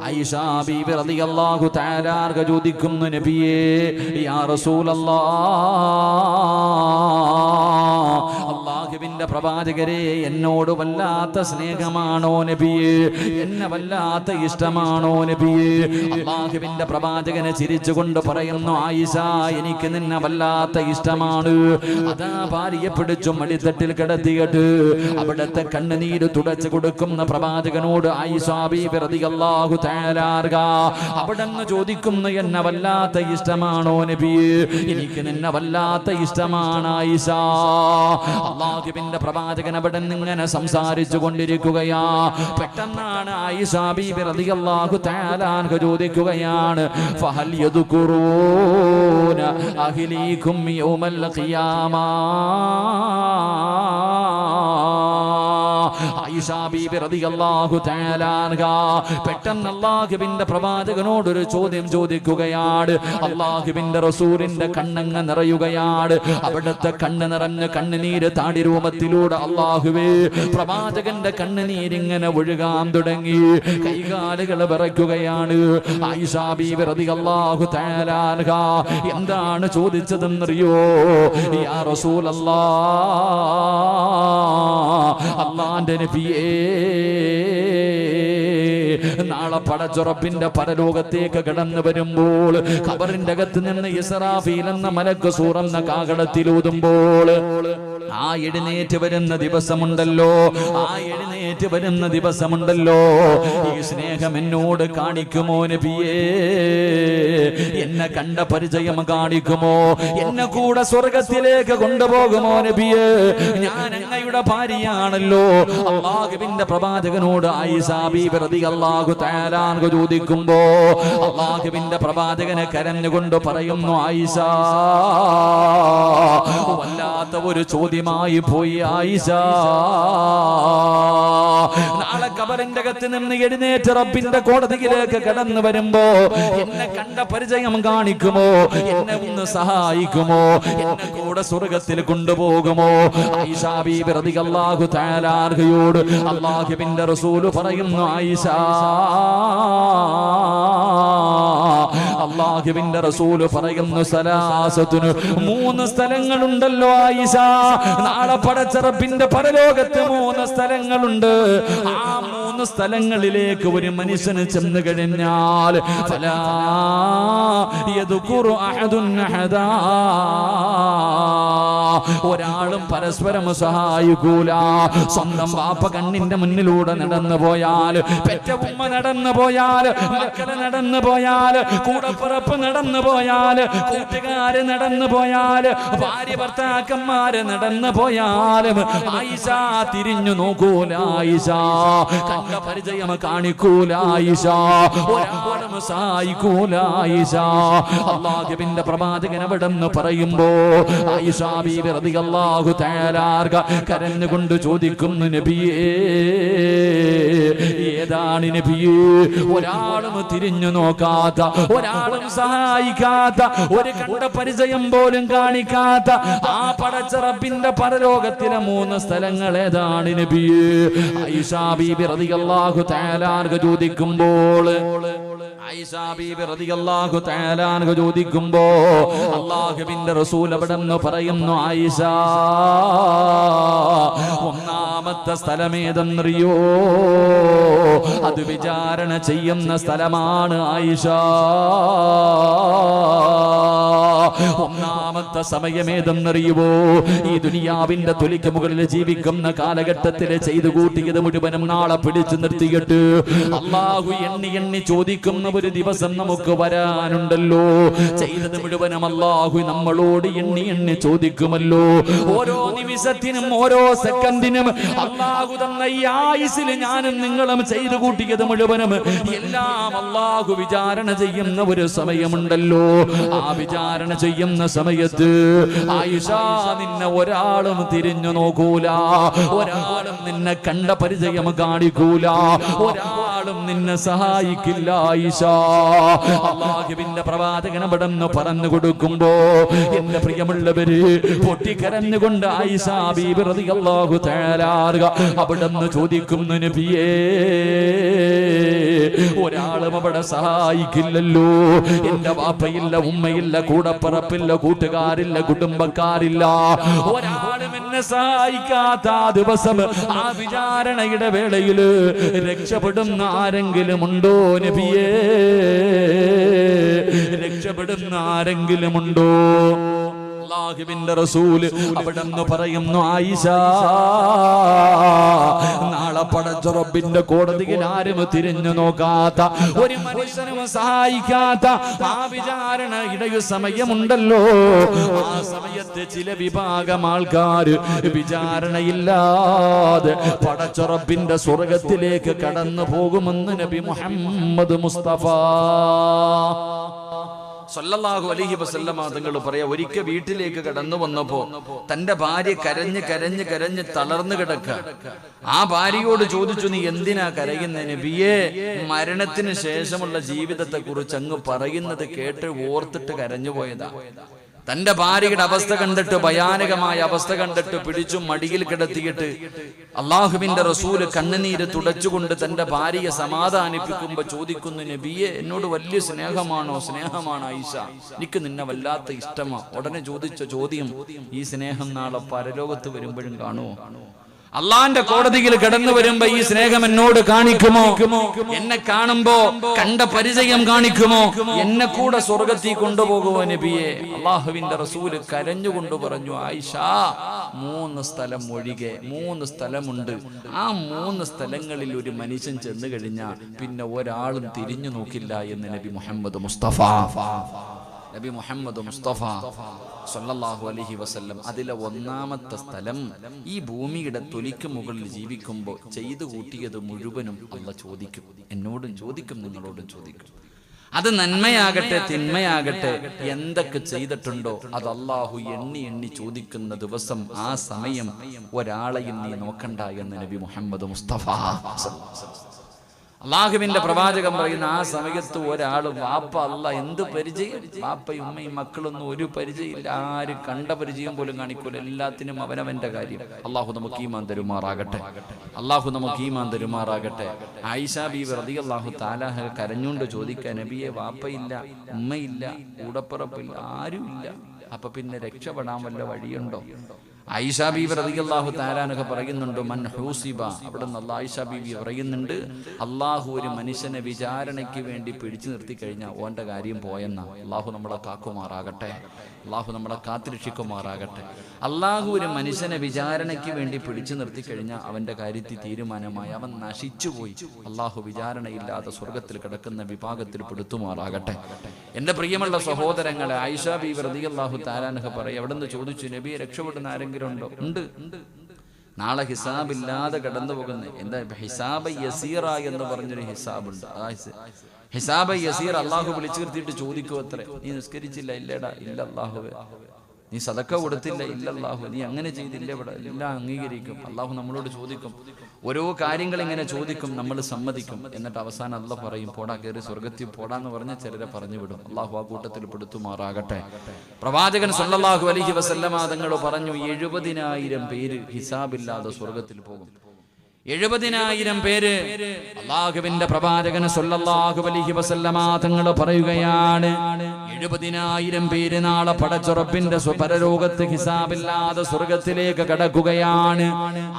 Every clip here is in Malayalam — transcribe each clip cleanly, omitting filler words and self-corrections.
ആയിഷ ബീബി റളിയല്ലാഹു തആല അൻഹ ചോദിക്കുന്നു, നബിയേ യാ റസൂലല്ലാഹ്, അല്ലാഹുവിന്റെ പ്രവാചകരെ, എന്നോട് വല്ലാത്ത സ്നേഹമാണോ നബിയേ? എന്നെ വല്ലാത്ത ഇഷ്ടമാണോ നബിയേ? അല്ലാഹുവിന്റെ പ്രവാചകനെ ചിരിച്ചുകൊണ്ട് പറയുന്നു, ആയിഷ, എനിക്ക് നിന്നെ വല്ലാത്ത ഇഷ്ടമാണ്. അതാ ഭാര്യയെ പിടിച്ചു മടിത്തട്ടിൽ കിടത്തിയിട്ട് അവിടുത്തെ കണ്ണുനീര് തുടച്ചു കൊടുക്കുന്ന പ്രവാചകനോട് ആയിഷ ബീബി റളിയല്ലാഹു തആല അൻഹ അവിടുന്ന് ചോദിക്കുന്നു, എന്നെ വല്ലാത്ത ഇഷ്ടമാണോ നബിയേ? എനിക്ക് നിന്നെ വല്ലാത്ത ഇഷ്ടമാണ് ആയിഷ. അല്ലാഹുവിന്റെ പ്രവാചകൻ അവിടെ ഇങ്ങനെ സംസാരിച്ചു കൊണ്ടിരിക്കുകയാ. പെട്ടെന്നാണ് ആയിഷ ബീബി റളിയല്ലാഹു തആല അൻഹ ചോദിക്കുകയാണ്, ഫഹൽ യദ്കുറൂന അഹ്ലീകും യൗമൽ ഖിയാമ? ആയിഷ ബീബി റളിയല്ലാഹു തആല അൻഹ പെട്ടെന്ന് അല്ലാഹുവിന്റെ പ്രവാചകനോട് ഒരു ചോദ്യം ചോദിക്കുകയാണ്. അല്ലാഹുവിന്റെ റസൂലിന്റെ കണ്ണങ്ങ് നിറയുകയാണ്. അവിടുത്തെ കണ്ണ് നിറഞ്ഞ് കണ്ണുനീര് താടി രൂപത്തിലൂടെ അല്ലാഹുവേ പ്രവാചകന്റെ കണ്ണുനീരിങ്ങനെ ഒഴുകാൻ തുടങ്ങി. കൈകാലുകൾ വിറയ്ക്കുകയാണ്. ആയിഷ ബീബി റളിയല്ലാഹു തആല അൻഹ എന്താണ് ചോദിച്ചതെന്നറിയോ? യാ റസൂലല്ലാഹ്, അല്ലാഹുവിന്റെ നബിയേ, നാളെ പടച്ചുറപ്പിന്റെ പരലോകത്തേക്ക് കടന്നു വരുമ്പോൾ ഖബറിന്റെ അകത്ത് നിന്ന് ഇസ്രാഫീൽ എന്ന മലക്ക് സൂറന്ന കാഹളത്തിലൂതുമ്പോൾ ആ എഴുന്നേറ്റ് വരുന്ന ദിവസമുണ്ടല്ലോ, ഈ സ്നേഹം എന്നോട് കാണിക്കുമോ നബിയേ? എന്നെ കണ്ട പരിചയം കാണിക്കുമോ? എന്നെ കൂടെ സ്വർഗത്തിലേക്ക് കൊണ്ടുപോകുമോ നബിയേ? ഞാൻ അങ്ങയുടെ ഭാര്യയാണല്ലോ. അല്ലാഹുവിന്റെ പ്രവാചകനോട് ആയിഷ ബീബി റളിയല്ലാഹു തആല അൻഹ ചോദിക്കുമ്പോ അല്ലാഹുവിന്റെ പ്രവാചകനെ കരഞ്ഞുകൊണ്ട് പറയുന്നു, ആയിഷ, വല്ലാത്ത ഒരു ചോദ്യമായി പോയി ആയിഷ. നാളെ ഖബറിന്റെ അകത്ത് നിന്ന് എഴുന്നേറ്റ് റബ്ബിന്റെ കോടതിയിലേക്ക് കടന്നു വരുമ്പോ എന്നെ കണ്ട പരിചയം കാണിക്കുമോ? എന്നെ ഒന്ന് സഹായിക്കുമോ? എന്നെ കൂടെ സ്വർഗത്തിൽ കൊണ്ടുപോകുമോ? ആയിഷ ബീബി റളിയല്ലാഹു തആല അൻഹയോട് അല്ലാഹുവിന്റെ റസൂൽ പറയുന്നു, ആയിഷ, അല്ലാഹുവിന്റെ റസൂൽ പറയുന്നു, സലാസത്തുന്, 3 സ്ഥലങ്ങളുണ്ടല്ലോ ആയിഷ. നാളെ പടച്ച റബ്ബിന്റെ പരലോകത്ത് 3 സ്ഥലങ്ങളുണ്ട്. ആ 3 സ്ഥലങ്ങളിലേക്ക് ഒരു മനുഷ്യന് ചെന്ന് കഴിഞ്ഞാൽ ഫലാ യദ്കുറു അഹദുൻ അഹദാ, ഒരാളും പരസ്പരം സഹായിക്കൂല. സ്വന്തം വാപ്പ കണ്ണിന്റെ മുന്നിലൂടെ നടന്നു പോയാൽ, പെറ്റ ഉമ്മ നടന്നു പോയാൽ, മക്കള് നടന്നു പോയാൽ, കൂടപ്പിറപ്പ് നടന്നു പോയാൽ, കൂട്ടുകാര് നടന്നു പോയാൽ, ഭാര്യ ഭർത്താക്കന്മാര് നടന്നു പോയാലും ആയിഷ തിരിഞ്ഞു നോക്കൂല. ആയിഷ കണ്ട പരിചയം കാണിക്കൂല. ആയിഷ ഒരാളും സഹായിക്കൂല. ആയിഷ അല്ലാഹുവിന്റെ പ്രവാചകൻ അവിടെന്ന് പറയുമ്പോ ആയിഷ ബീബി റളിയല്ലാഹു തആല അൻഹ കരഞ്ഞുകൊണ്ട് ചോദിക്കുന്നു, നബിയേ, ഏതാണ് നബിയേ ഒരാളും തിരിഞ്ഞു നോക്കാത്ത, ഒരാളും സഹായിക്കാത്ത, ഒരു കണ്ട പരിചയം പോലും കാണിക്കാത്ത ആ പടച്ച റബ്ബിന്റെ പരലോകത്തിലെ 3 സ്ഥലങ്ങൾ ഏതാണ് നബിയേ? ആയിഷ ബീബി റളിയല്ലാഹു തആല അൻഹ ചോദിക്കുമ്പോൾ അല്ലാഹുവിന്റെ റസൂൽ അവിടെന്ന് പറയുന്നു, ആയിഷ, ഒന്നാമത്തെ സ്ഥലമേതെന്നറിയോ? അത് വിചാരണ ചെയ്യുന്ന സ്ഥലമാണ് ആയിഷ. ഒന്നാമത്തെ സമയമേതെന്നറിയുവോ? ഈ ദുനിയാവിന്റെ തൊലിക്ക് മുകളിൽ ജീവിക്കുന്ന കാലഘട്ടത്തിൽ ചെയ്തു കൂട്ടിയത് മുഴുവനും നാളെ പിടിച്ചു നിർത്തിയിട്ട് അല്ലാഹു എണ്ണി എണ്ണി ചോദിക്കുന്ന ഒരു ദിവസം നമുക്ക് വരാനുണ്ടല്ലോ. ചെയ്തത് മുഴുവനും അല്ലാഹു നമ്മളോട് എണ്ണി എണ്ണി ചോദിക്കുമല്ലോ. ഓരോ നിമിഷത്തിനും ഓരോ സെക്കൻഡിനും അല്ലാഹു തന്ന ഈ ആയുസ്സിൽ ഞാനും നിങ്ങളും ചെയ്തു കൂട്ടിയത് മുഴുവനും എല്ലാം അല്ലാഹു വിചാരണ ചെയ്യുന്ന ഒരു സമയമുണ്ടല്ലോ. ആ വിചാരണ ചെയ്യുന്ന സമയത്ത് ആയിഷ, നിന്നെ ഒരാളും തിരിഞ്ഞു നോക്കൂല, ഒരാളും നിന്നെ കണ്ട പരിചയം കാണിക്കൂല, ഒരാളും ഒരാളും നിന്നെ സഹായിക്കില്ല ആയിഷ. അല്ലാഹുവിന്റെ പ്രവാചകൻ അവിടെന്ന് പറഞ്ഞു കൊടുക്കുമ്പോ എന്റെ പ്രിയമുള്ളവര് പൊട്ടിക്കരഞ്ഞുകൊണ്ട് ആയിഷ ബീബി റളിയല്ലാഹു തആല അവിടെന്ന് ചോദിക്കുന്നു, നബിയേ ഒരാളും അവിടെ സഹായിക്കില്ലല്ലോ. എന്റെ വാപ്പയില്ല, ഉമ്മയില്ല, കൂടപ്പറപ്പില്ല, കൂട്ടുകാരില്ല, കുടുംബക്കാരില്ല, ഒരാളും എന്നെ സഹായിക്കാത്ത ആ ദിവസം ആ വിചാരണയുടെ വേളയിൽ രക്ഷപ്പെടുന്ന ആരെങ്കിലും ഉണ്ടോ നബിയേ? രക്ഷപ്പെടുന്ന ആരെങ്കിലും ഉണ്ടോ? അല്ലാഹുവിന്റെ റസൂൽ അവിടെന്ന് പറയുന്നു, ആയിഷ നാളെ പടച്ച റബ്ബിന്റെ കോടതിയിൽ ആരും തിരിഞ്ഞു നോക്കാത്ത, ഒരു മനുഷ്യനും സഹായിക്കാത്ത ആ വിചാരണയുടെ സമയമുണ്ടല്ലോ. ആ സമയത്ത് ചില വിഭാഗം ആൾക്കാർ വിചാരണയില്ലാതെ പടച്ച റബ്ബിന്റെ സ്വർഗത്തിലേക്ക് കടന്നു പോകുമെന്ന് നബി മുഹമ്മദ് മുസ്തഫ സല്ലല്ലാഹു അലൈഹി വസല്ലമ തങ്ങൾ പറയാ, ഒരിക്കൽ വീട്ടിലേക്ക് കടന്നു വന്നപ്പോ തന്റെ ഭാര്യ കരഞ്ഞ് കരഞ്ഞ് കരഞ്ഞ് തളർന്നു കിടക്ക. ആ ഭാര്യയോട് ചോദിച്ചു, നീ എന്തിനാ കരയുന്ന നബിയേ? മരണത്തിന് ശേഷമുള്ള ജീവിതത്തെ കുറിച്ച് അങ്ങ് പറയുന്നത് കേട്ട് ഓർത്തിട്ട് കരഞ്ഞുപോയതാ. തന്റെ ഭാര്യയുടെ അവസ്ഥ കണ്ടിട്ട്, ഭയാനകമായ അവസ്ഥ കണ്ടിട്ട് പിടിച്ചു മടിയിൽ കിടത്തിയിട്ട് അള്ളാഹുവിന്റെ റസൂല് കണ്ണുനീര് തുടച്ചുകൊണ്ട് തന്റെ ഭാര്യയെ സമാധാനിപ്പിക്കുമ്പോ ചോദിക്കുന്നു, നബിയെ എന്നോട് വലിയ സ്നേഹമാണോ? സ്നേഹമാണ് ആയിഷ, എനിക്ക് നിന്നെ വല്ലാത്ത ഇഷ്ടമാ. ഉടനെ ചോദിച്ച ചോദ്യം, ഈ സ്നേഹം നാളെ പരലോകത്ത് വരുമ്പോഴും കാണുമോ? അള്ളാന്റെ കോടതിയിൽ കടന്നു വരുമ്പോ ഈ സ്നേഹം എന്നോട് കാണിക്കുമോ? എന്നെ കാണുമ്പോ കണ്ട പരിചയം കാണിക്കുമോ? എന്നെ കൂടെ സ്വർഗത്തിൽ കൊണ്ടുപോകുമോ നബിയെ? അള്ളാഹുവിന്റെ റസൂല് കരഞ്ഞുകൊണ്ട് പറഞ്ഞു, ആയിഷ 3 സ്ഥലം ഒഴികെ 3 സ്ഥലമുണ്ട്. ആ 3 സ്ഥലങ്ങളിൽ ഒരു മനുഷ്യൻ ചെന്നു കഴിഞ്ഞാൽ പിന്നെ ഒരാളും തിരിഞ്ഞു നോക്കില്ല എന്ന് നബി മുഹമ്മദ് മുസ്തഫ സല്ലല്ലാഹു അലൈഹി വസല്ലം. അതിലെ ഒന്നാമത്തെ സ്ഥലം, ഈ ഭൂമിയുടെ തൊലിക്ക് മുകളിൽ ജീവിക്കുമ്പോൾ ചെയ്തു കൂട്ടിയത് മുഴുവനും അല്ലാഹ് ചോദിക്കും. എന്നോടും ചോദിക്കും, നിങ്ങളോടും ചോദിക്കും. അത് നന്മയാകട്ടെ തിന്മയാകട്ടെ, എന്തൊക്കെ ചെയ്തിട്ടുണ്ടോ അത് അല്ലാഹു എണ്ണി എണ്ണി ചോദിക്കുന്ന ദിവസം. ആ സമയം ഒരാളെയും നീ നോക്കണ്ട എന്ന് നബി മുഹമ്മദ് മുസ്തഫ അള്ളാഹുവിന്റെ പ്രവാചകൻ പറയുന്ന ആ സമയത്ത് ഒരാളും വാപ്പ അല്ല എന്ത് പരിചയം, വാപ്പയും ഉമ്മയും മക്കളൊന്നും ഒരു പരിചയമില്ല, ആര് കണ്ട പരിചയം പോലും കാണിക്കൂല, എല്ലാത്തിനും അവനവന്റെ കാര്യം. അള്ളാഹു നമുക്ക് ഈമാൻ തരുമാറാകട്ടെ, അള്ളാഹു നമുക്ക് ഈമാൻ തരുമാറാകട്ടെ. ആയിഷ ബീവി റളിയല്ലാഹു തആല കരഞ്ഞുകൊണ്ട് ചോദിക്കാൻ, നബിയെ വാപ്പയില്ല, ഉമ്മയില്ല, കൂടപ്പുറപ്പില്ല, ആരുമില്ല, അപ്പൊ പിന്നെ രക്ഷപ്പെടാൻ വല്ല വഴിയുണ്ടോ? ആയിഷ ബീവി റളിയല്ലാഹു തആല അൻഹ പറയുന്നുണ്ട്, മൻ ഹൂസിബ. അവിടെ നിന്ന് ആയിഷ ബീവി പറയുന്നുണ്ട്, അള്ളാഹു ഒരു മനുഷ്യനെ വിചാരണയ്ക്ക് വേണ്ടി പിടിച്ചു നിർത്തി കഴിഞ്ഞാൽ ഓന്റെ കാര്യം പോയെന്ന. അള്ളാഹു നമ്മളെ കാക്കുമാറാകട്ടെ, അള്ളാഹു നമ്മളെ കാത്തുരക്ഷിക്കുമാറാകട്ടെ. അള്ളാഹു ഒരു മനുഷ്യനെ വിചാരണയ്ക്ക് വേണ്ടി പിടിച്ചു നിർത്തി കഴിഞ്ഞാൽ അവന്റെ കാര്യത്തിൽ തീരുമാനമായി, അവൻ നശിച്ചുപോയി. അള്ളാഹു വിചാരണയില്ലാതെ സ്വർഗത്തിൽ കിടക്കുന്ന വിഭാഗത്തിൽ പെടുത്തുമാറാകട്ടെ. എന്റെ പ്രിയമുള്ള സഹോദരങ്ങളെ, ആയിഷ ബീവി റളിയല്ലാഹു തആല അൻഹ പറയും, അവിടെ നിന്ന് ചോദിച്ചു, നബിയെ രക്ഷപ്പെടുന്ന ആരെങ്കിലും ഉണ്ടോ? ഉണ്ട്. നാളെ ഹിസാബില്ലാതെ കടന്നു പോകുന്ന എന്താ ഹിസാബ് യസീറ എന്ന് പറഞ്ഞൊരു ഹിസാബുണ്ട്. ഹിസാബ് യസീർ അള്ളാഹു വിളിച്ചു നിർത്തിയിട്ട് ചോദിക്കൂ, അത്രേ, നീ നിസ്കരിച്ചില്ല, ഇല്ലടാ, ഇല്ല അള്ളാഹുവേ. നീ സദക്ക കൊടുത്തില്ല, ഇല്ല അള്ളാഹു. നീ അങ്ങനെ ചെയ്തില്ല, ഇവിടെ എല്ലാം അംഗീകരിക്കും. അള്ളാഹു നമ്മളോട് ചോദിക്കും, ഓരോ കാര്യങ്ങൾ ഇങ്ങനെ ചോദിക്കും, നമ്മൾ സമ്മതിക്കും. എന്നിട്ട് അവസാനം അള്ളാഹ് പറയും, പോടാ, കയറി സ്വർഗത്തിൽ പോടാന്ന് പറഞ്ഞ് ചിലരെ പറഞ്ഞു വിടും. അള്ളാഹു ആ കൂട്ടത്തിൽ പെടുത്തുമാറാകട്ടെ. പ്രവാചകൻ സല്ലല്ലാഹു അലൈഹി വസല്ലമ തങ്ങൾ പറഞ്ഞു, 70,000 പേര് ഹിസാബില്ലാതെ സ്വർഗത്തിൽ പോകും. 70,000 പേര്. അല്ലാഹുവിന്റെ പ്രവാചകൻ സല്ലല്ലാഹു അലൈഹി വസല്ലമ തങ്ങൾ പറയുകയാണ്, 70,000 പേര് നാളെ പടച്ച റബ്ബിന്റെ പരലോകത്ത് ഹിസാബില്ലാതെ സ്വർഗത്തിലേക്ക് കടക്കുകയാണ്.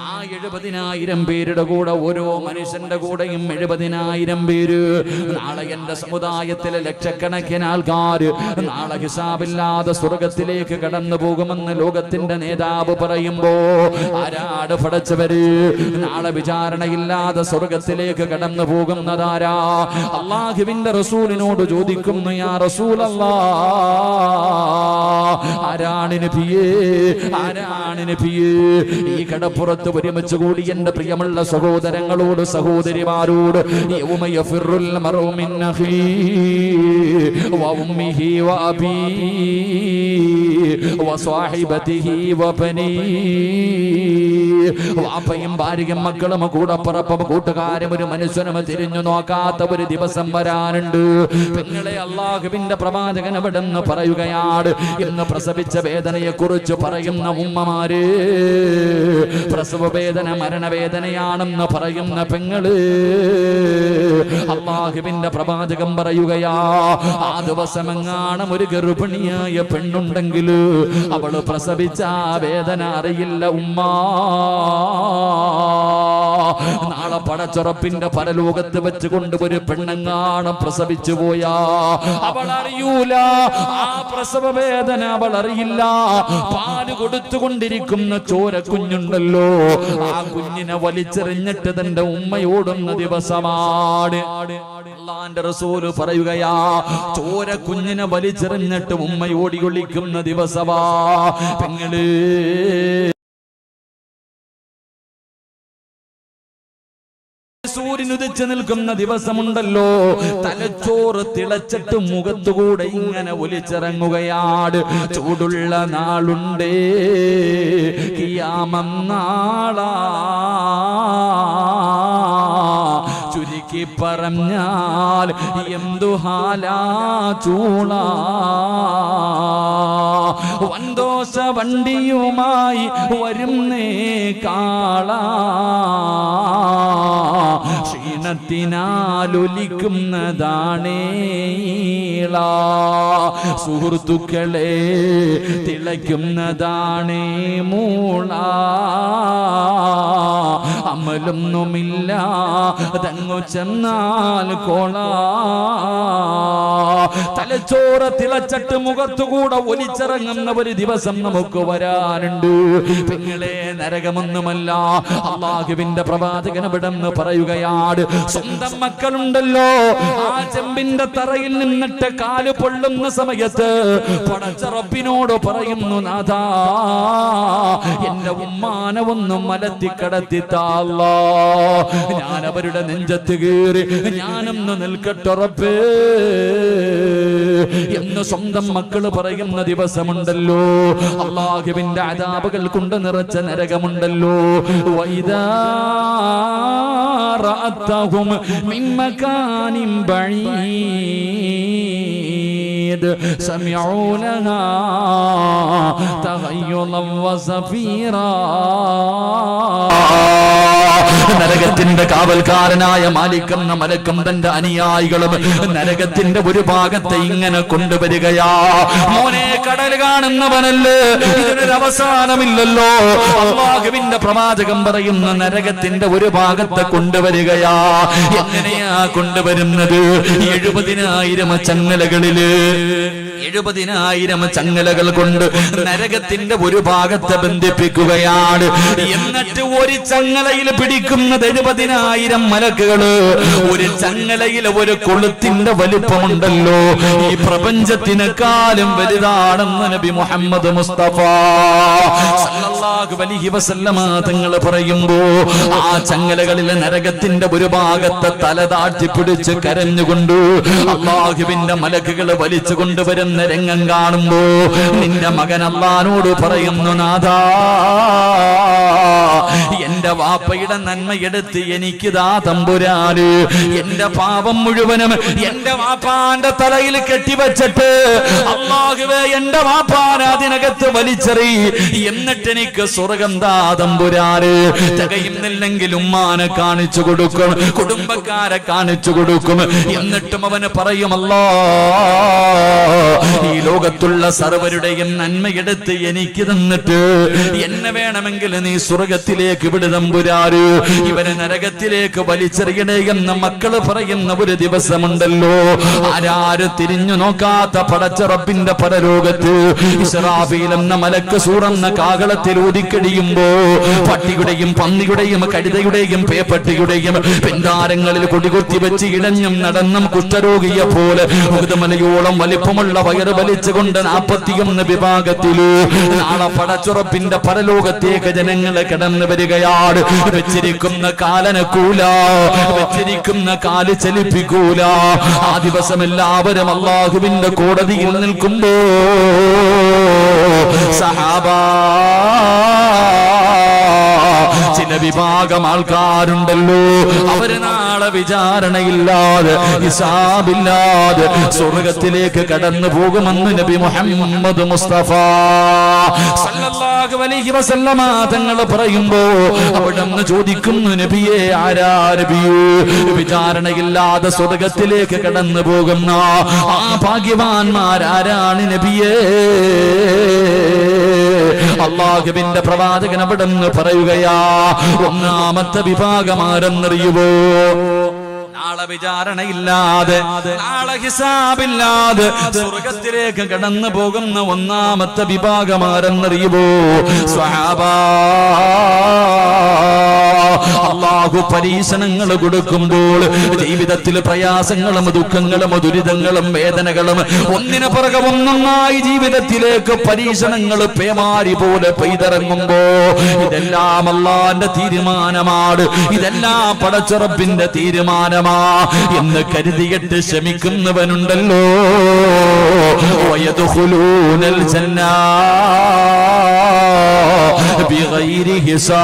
ആ 70,000 പേരുടെ കൂടെ ഓരോ മനുഷ്യന്റെ കൂടെയും 70,000 പേര്. നാളെ എന്റെ സമുദായത്തിലെ ലക്ഷക്കണക്കിന് ആൾക്കാർ നാളെ ഹിസാബില്ലാതെ സ്വർഗത്തിലേക്ക് കടന്നു പോകുമെന്ന് ലോകത്തിന്റെ നേതാവ് പറയുമ്പോ, ആരാട് പടച്ചവര്? നാളെ വിചാരണയില്ലാതെ സ്വർഗത്തിലേക്ക് കടന്നു പോകുന്നതാരാ? അല്ലാഹുവിന്റെ റസൂലിനോട് ചോദിക്കുന്നു, യാ റസൂലല്ലാഹ്, ആരാണ് നബിയേ? ആരാണ് നബിയേ? ഈ കടപ്പുറത്ത് ഒരുമിച്ച് കൂടി എന്റെ പ്രിയമുള്ള സഹോദരങ്ങളോട് സഹോദരിമാരോട്, യൗമ യഫിറുൽ മർഉ മിൻ അഖീഹി വ ഉമ്മിഹി വ അബീഹി വ സ്വഹിബതിഹി വ ബനീഹി. വാപ്പയും ഭാര്യയും മക്കളും കൂടപ്പുറപ്പും കൂട്ടുകാരും ഒരു മനുഷ്യനും തിരിഞ്ഞു നോക്കാത്ത ഒരു ദിവസം വരാനുണ്ട്. പെങ്ങളെ, അള്ളാഹുവിന്റെ പ്രവാചകൻ അവിടെന്ന് പറയുകയാണ്, ഇന്ന് പ്രസവിച്ച വേദനയെ കുറിച്ച് പറയുന്ന ഉമ്മമാര്, പ്രസവ വേദന മരണവേദനയാണെന്ന് പറയുന്ന പെങ്ങള്, അള്ളാഹുവിന്റെ പ്രവാചകൻ പറയുകയാ, ആ ദിവസമെങ്ങാണം ഒരു ഗർഭിണിയായ പെണ്ണുണ്ടെങ്കിൽ അവള് പ്രസവിച്ച വേദന അറിയില്ല ഉമ്മ. നാളെ പടച്ചുറപ്പിന്റെ പരലോകത്ത് വെച്ചുകൊണ്ട് ഒരു പെണ്ണങ്ങാണം പ്രസവിച്ചു പോയാ അവൾ അറിയൂല, ആ പ്രസവ വേദന അവൾ അറിയില്ല. പാല് കൊടുത്തുകൊണ്ടിരിക്കുന്ന ചോര കുഞ്ഞുണ്ടല്ലോ, ആ കുഞ്ഞിനെ വലിച്ചെറിഞ്ഞിട്ട് തന്റെ ഉമ്മയോടുന്ന ദിവസമാണ്. അല്ലാഹുവിന്റെ റസൂല് പറയുകയാ, ചോര കുഞ്ഞിനെ വലിച്ചെറിഞ്ഞിട്ട് ഉമ്മയോടി ഒളിക്കുന്ന ദിവസമാ. പെങ്ങള്, സൂര്യൻ ഉദിച്ചു നിൽക്കുന്ന ദിവസമുണ്ടല്ലോ, തലച്ചോറ് തിളച്ചിട്ട് മുഖത്തുകൂടെ ഇങ്ങനെ ഒലിച്ചിറങ്ങുകയാണ്. ചൂടുള്ള നാളുണ്ടേ, ഖിയാമം നാളാ, ചുരുക്കി പറഞ്ഞാൽ എന്തു ഹാലാ ചൂളാ. വൻദോഷ വണ്ടിയുമായി വരുന്നേ കാളാ, ക്ഷീണത്തിനാലൊലിക്കുന്നതാണേള, സുഹൃത്തുക്കളെ തിളയ്ക്കുന്നതാണേ മൂള. അമലൊന്നുമില്ല തങ്ങു ചെന്നാൽ കോള. തലച്ചോറ് തിളച്ചിട്ട് മുഖത്തുകൂടെ ഒലിച്ചിറങ്ങുന്ന ഒരു ദിവസം നമുക്ക് വരാനുണ്ട്. പെങ്ങളെ, നരകമൊന്നുമല്ല. അള്ളാഹുവിന്റെ പ്രവാചകൻ ഇവിടെന്ന് പറയുകയാണ്, സ്വന്തം മക്കളുണ്ടല്ലോ, ആ ചെമ്പിന്റെ തറയിൽ നിന്നിട്ട് കാല് പൊള്ളുന്ന സമയത്ത് പടച്ച റബ്ബിനോട് പറയുന്നു, നാഥാ എന്റെ ഉമ്മാനെ ഒന്നും മലത്തി കടത്തിത്താല്ലോ, ഞാൻ അവരുടെ നെഞ്ചത്ത് കീറി ഞാനൊന്ന് നിൽക്കട്ടെ റബ്ബേ എന്ന് സ്വന്തം മക്കള് പറയുന്ന ദിവസമുണ്ടല്ലോ. അള്ളാഹുവിന്റെ അദാബുകൾ കൊണ്ട് നിറച്ച നരകമുണ്ടല്ലോ. വൈദാ റഅതഹും മിൻ മകാനിൻ ബഈദ് സമിഉ ലഹാ തഗയ്യുളൻ വസഫീറാ. നരകത്തിന്റെ കാവൽക്കാരനായ മാലിക് എന്ന മലക്കും തന്റെ അനുയായികളും നരകത്തിന്റെ ഒരു ഭാഗത്തെ ഇങ്ങനെ കൊണ്ടുവരികയാ. മോനെ, കടൽ കാണുന്നവനല്ലേ, ഇതിനൊരു അവസാനമില്ലല്ലോ. അല്ലാഹുവിന്റെ പ്രവാചകൻ പറയുന്ന നരകത്തിന്റെ ഒരു ഭാഗത്തെ കൊണ്ടുവരികയാ. എങ്ങനെയാ കൊണ്ടുവരുന്നത്? 70,000 ചങ്ങലകളില് 70,000 ചങ്ങലകൾ കൊണ്ട് നരകത്തിന്റെ ഒരു ഭാഗത്തെ ബന്ധിപ്പിക്കുകയാണ്. എന്നിട്ട് ഒരു ചങ്ങലയിൽ പിടിക്കുന്നത് 70,000 മലക്കുകള്. ഒരു ചങ്ങലയിൽ ഒരു കൊളുത്തിന്റെ വലിപ്പമുണ്ടല്ലോ, ഈ പ്രപഞ്ചത്തിനെക്കാളും വലുതാണെന്ന് നബി മുഹമ്മദ് മുസ്തഫ സല്ലല്ലാഹു അലൈഹി വസല്ലമ തങ്ങൾ പറയുമ്പോ, ആ ചങ്ങലകളിലെ നരകത്തിന്റെ ഒരു ഭാഗത്തെ തല താഴ്ത്തി പിടിച്ച് കരഞ്ഞുകൊണ്ട് അല്ലാഹുവിന്റെ മലക്കുകൾ വലിച്ചു കൊണ്ടുവരുന്ന രംഗം കാണുമ്പോ നിന്റെ മകൻ അല്ലാഹുവോട് പറയുന്നു, നാഥാ എന്റെ വാപ്പയുടെ നന്മയെടുത്ത് എനിക്കിതാ തമ്പുരാന് എന്റെ പാപം മുഴുവനും എന്റെ വാപ്പാന്റെ തലയിൽ കെട്ടിവെച്ചിട്ട് അല്ലാഹുവേ എന്റെ വാപ്പാനെ അതിനകത്ത് വലിച്ചെറി, എന്നിട്ട് എനിക്ക് സ്വർഗം താ തമ്പുരാന്. തികയുന്നില്ലെങ്കിൽ ഉമ്മാനെ കാണിച്ചു കൊടുക്കും, കുടുംബക്കാരെ കാണിച്ചു കൊടുക്കും. എന്നിട്ടും അവന് പറയും, അല്ലാഹ് ഈ ലോകത്തുള്ള സർവരുടെയും നന്മയെടുത്ത് എനിക്ക് തന്നിട്ട് എന്നെ വേണമെങ്കിൽ നീ സ്വർഗത്തിലേക്ക് വിട് തമ്പുരാന്, ഇവനെ നരകത്തിലേക്ക് വലിച്ചെറിയണേ എന്ന് മക്കള് പറയുന്ന ഒരു ദിവസമുണ്ടല്ലോ. ആരാര് തിരിഞ്ഞു നോക്കാത്ത പടച്ച റബ്ബിന്റെ പരലോകത്ത് ഇസ്രാഫീൽ എന്ന മലക്ക് സൂറന്ന കാകളത്തിൽ ഊതിക്കടിയുമ്പോ പട്ടിയുടെയും പന്നിയുടെയും കഴുതയുടെയും പേപ്പട്ടിയുടെയും പെണ്ടാരങ്ങളിൽ കൊടികൊത്തി വെച്ച് ഇടഞ്ഞും നടന്നും കുഷ്ഠരോഗിയെ പോലെ മലയോളം വലിപ്പമുള്ള വയറ് വലിച്ചുകൊണ്ട് 41 വിഭാഗത്തില് നാളെ പടച്ചുറപ്പിന്റെ പരലോകത്തേക്ക് ജനങ്ങളെ കടന്നു വരികയാണ്. വെച്ചിരിക്കുന്ന കാലനക്കൂല, വെച്ചിരിക്കുന്ന കാല് ചലിപ്പിക്കൂല. ആ ദിവസം എല്ലാവരും അല്ലാഹുവിന്റെ കോടതിയിൽ നിൽക്കുമ്പോ സഹാബാ ചില വിഭാഗം ആൾക്കാരുണ്ടല്ലോ, അവര് നാളെ വിചാരണയില്ലാതെ ഹിസാബില്ലാതെ സ്വർഗത്തിലേക്ക് കടന്നു പോകുമെന്ന് നബി മുഹമ്മദ് മുസ്തഫ സല്ലല്ലാഹു അലൈഹി വസല്ലമ തങ്ങൾ പറയുമ്പോ അവിടുന്ന് ചോദിക്കുന്നു, നബിയെ ആരാ നബിയേ വിചാരണയില്ലാതെ സ്വർഗത്തിലേക്ക് കടന്നു പോകുന്ന ആ ഭാഗ്യവാന്മാരാരാണ് നബിയേ? അല്ലാഹുവിന്റെ പ്രവാചകൻ അവിടുന്ന് പറയുകയാ, ഒന്നാമത്തെ വിഭാഗം ആരെന്നറിയുവോ? നാളെ വിചാരണയില്ലാതെ നാളെ ഹിസാബില്ലാതെ സ്വർഗത്തിലേക്ക് കടന്നു പോകുന്ന ഒന്നാമത്തെ വിഭാഗം ആരെന്നറിയുവോ? സ്വഹാബാ. അല്ലാഹു പരീക്ഷണങ്ങൾ കൊടുക്കുമ്പോൾ ജീവിതത്തിൽ പ്രയാസങ്ങളും ദുഃഖങ്ങളും ദുരിതങ്ങളും വേദനകളും ഒന്നിനു പുറകെ ഒന്നൊന്നായി ജീവിതത്തിലേക്ക് പരീക്ഷണങ്ങൾ പേമാരി പോലെ പെയ്തിറങ്ങുമ്പോ ഇതെല്ലാം അല്ലാഹുവിന്റെ തീരുമാനമാണ്, ഇതെല്ലാം പടച്ചറബിന്റെ തീരുമാനമാ എന്ന് കരുതിയിട്ട് ക്ഷമിക്കുന്നവനുണ്ടല്ലോ, വയദ്ഖുലൂനൽ ജന്ന ബിഗൈരി ഹിസാബ്.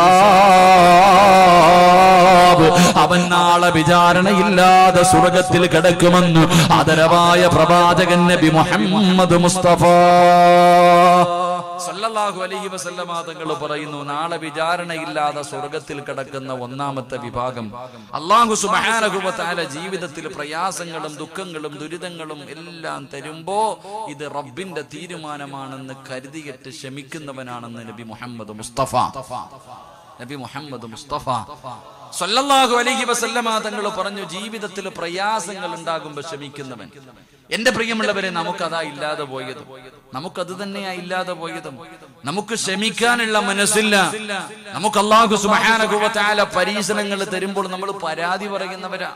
അവൻ നാളെ വിചാരണയില്ലാതെ സ്വർഗത്തിൽ കിടക്കുമെന്ന് ആദരവായ പ്രവാചകൻ നബി മുഹമ്മദ് മുസ്തഫ സല്ലല്ലാഹു അലൈഹി വസല്ലമ തങ്ങൾ പറയുന്നു, നാളെ വിചാരണയില്ലാതെ സ്വർഗത്തിൽ കിടക്കുന്ന ഒന്നാമത്തെ വിഭാഗം അല്ലാഹു സുബ്ഹാനഹു വ തആല ജീവിതത്തിൽ പ്രയാസങ്ങളും ദുഃഖങ്ങളും ദുരിതങ്ങളും എല്ലാം തരുമ്പോ ഇത് റബ്ബിന്റെ തീരുമാനമാണെന്ന് കരുതിയിട്ട് ക്ഷമിക്കുന്നവനാണെന്ന് നബി മുഹമ്മദ് മുസ്തഫ സല്ലല്ലാഹു അലൈഹി വസല്ലമ തങ്ങൾ പറഞ്ഞു, ജീവിതത്തിൽ പ്രയാസങ്ങൾ ഉണ്ടാകുമ്പോൾ ക്ഷമിക്കുന്നവൻ. എന്റെ പ്രിയമുള്ളവരെ, നമുക്കതാ ഇല്ലാതെ പോയതും നമുക്കത് തന്നെയാ ഇല്ലാതെ പോയതും. നമുക്ക് ക്ഷമിക്കാനുള്ള മനസ്സില്ല. നമുക്ക് അല്ലാഹു സുബ്ഹാനഹു വ തആല പരീക്ഷണങ്ങൾ തരുമ്പോൾ നമ്മൾ പരാതി പറയുന്നവരാ.